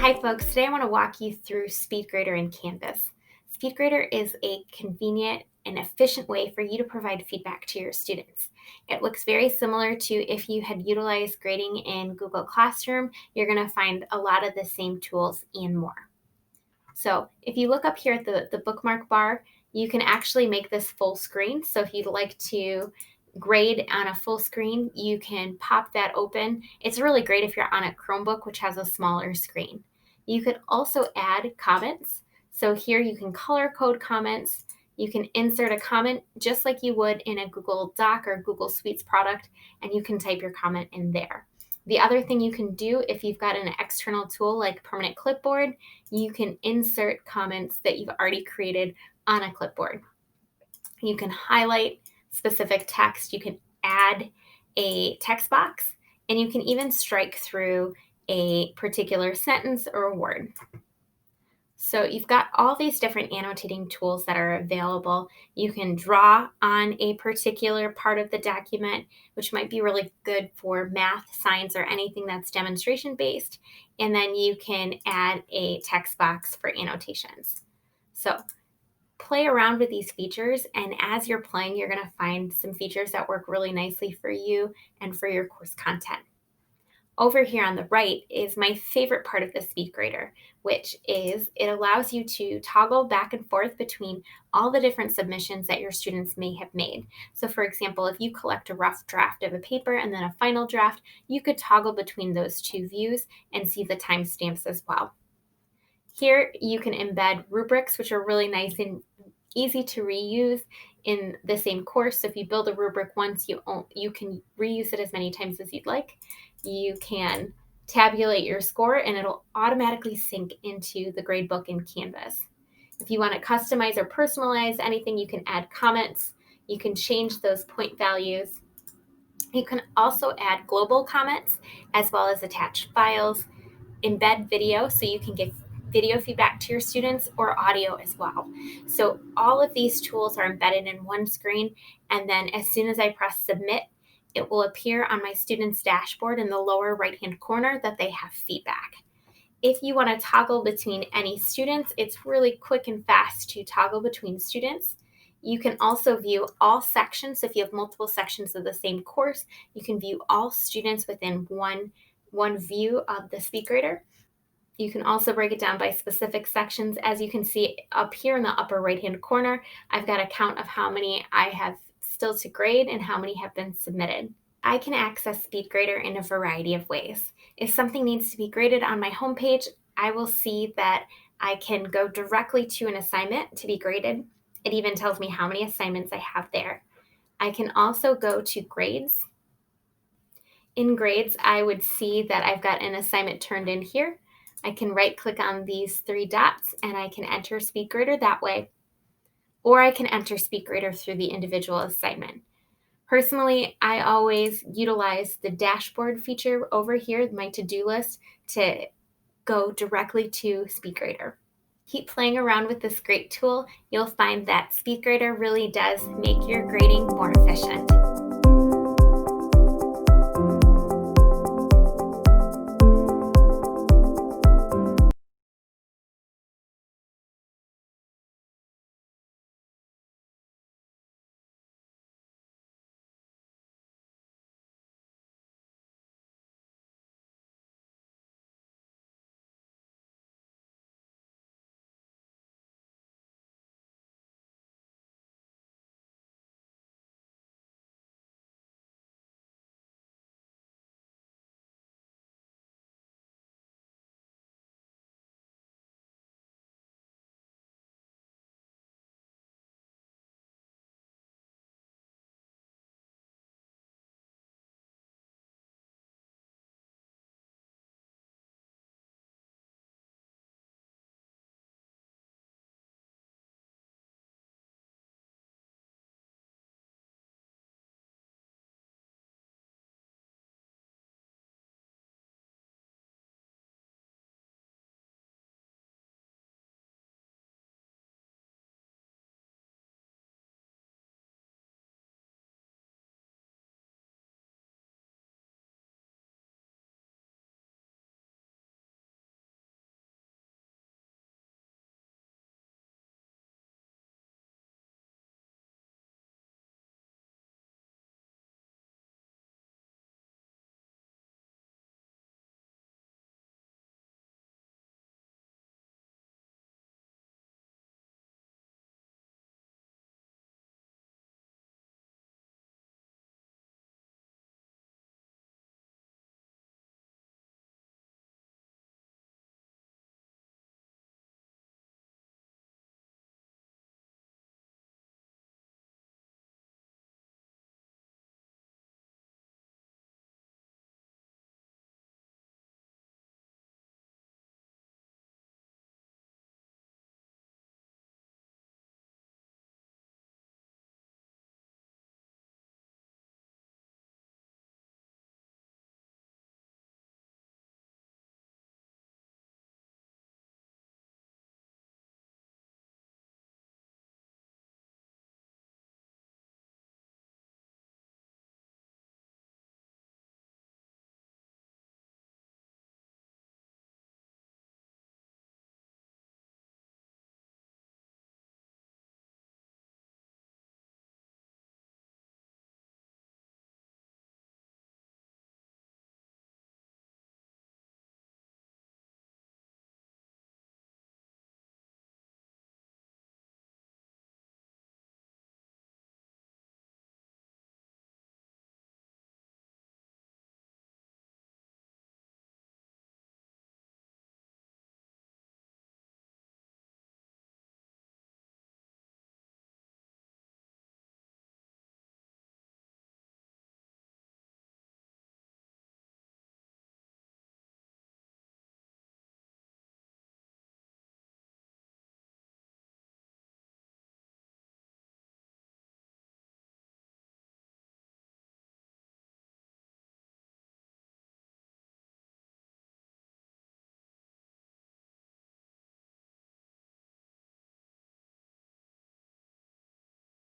Hi folks, today I want to walk you through Speedgrader in Canvas. Speedgrader is a convenient and efficient way for you to provide feedback to your students. It looks very similar to if you had utilized grading in Google Classroom. You're going to find a lot of the same tools and more. So if you look up here at the bookmark bar, you can actually make this full screen. So if you'd like to grade on a full screen, you can pop that open. It's really great if you're on a Chromebook, which has a smaller screen. You could also add comments. So here you can color code comments. You can insert a comment just like you would in a Google Doc or Google Suites product, and you can type your comment in there. The other thing you can do if you've got an external tool like Permanent Clipboard, you can insert comments that you've already created on a clipboard. You can highlight specific text, you can add a text box, and you can even strike through a particular sentence or a word. So you've got all these different annotating tools that are available. You can draw on a particular part of the document, which might be really good for math, science, or anything that's demonstration based. And then you can add a text box for annotations. So play around with these features, and as you're playing, you're going to find some features that work really nicely for you and for your course content. Over here on the right is my favorite part of the Speedgrader, which is it allows you to toggle back and forth between all the different submissions that your students may have made. So for example, if you collect a rough draft of a paper and then a final draft, you could toggle between those two views and see the timestamps as well. Here you can embed rubrics, which are really nice and easy to reuse in the same course. So if you build a rubric once, you can reuse it as many times as you'd like. You can tabulate your score and it'll automatically sync into the gradebook in Canvas. If you want to customize or personalize anything, you can add comments. You can change those point values. You can also add global comments as well as attach files, embed video so you can give video feedback to your students, or audio as well. So all of these tools are embedded in one screen, and then as soon as I press submit, it will appear on my students' dashboard in the lower right-hand corner that they have feedback. If you want to toggle between any students, it's really quick and fast to toggle between students. You can also view all sections. So if you have multiple sections of the same course, you can view all students within one view of the Speedgrader. You can also break it down by specific sections. As you can see up here in the upper right-hand corner, I've got a count of how many I have still to grade and how many have been submitted. I can access Speedgrader in a variety of ways. If something needs to be graded on my homepage, I will see that I can go directly to an assignment to be graded. It even tells me how many assignments I have there. I can also go to grades. In grades, I would see that I've got an assignment turned in here. I can right-click on these three dots and I can enter Speedgrader that way, or I can enter Speedgrader through the individual assignment. Personally, I always utilize the dashboard feature over here, my to-do list, to go directly to Speedgrader. Keep playing around with this great tool. You'll find that Speedgrader really does make your grading more efficient.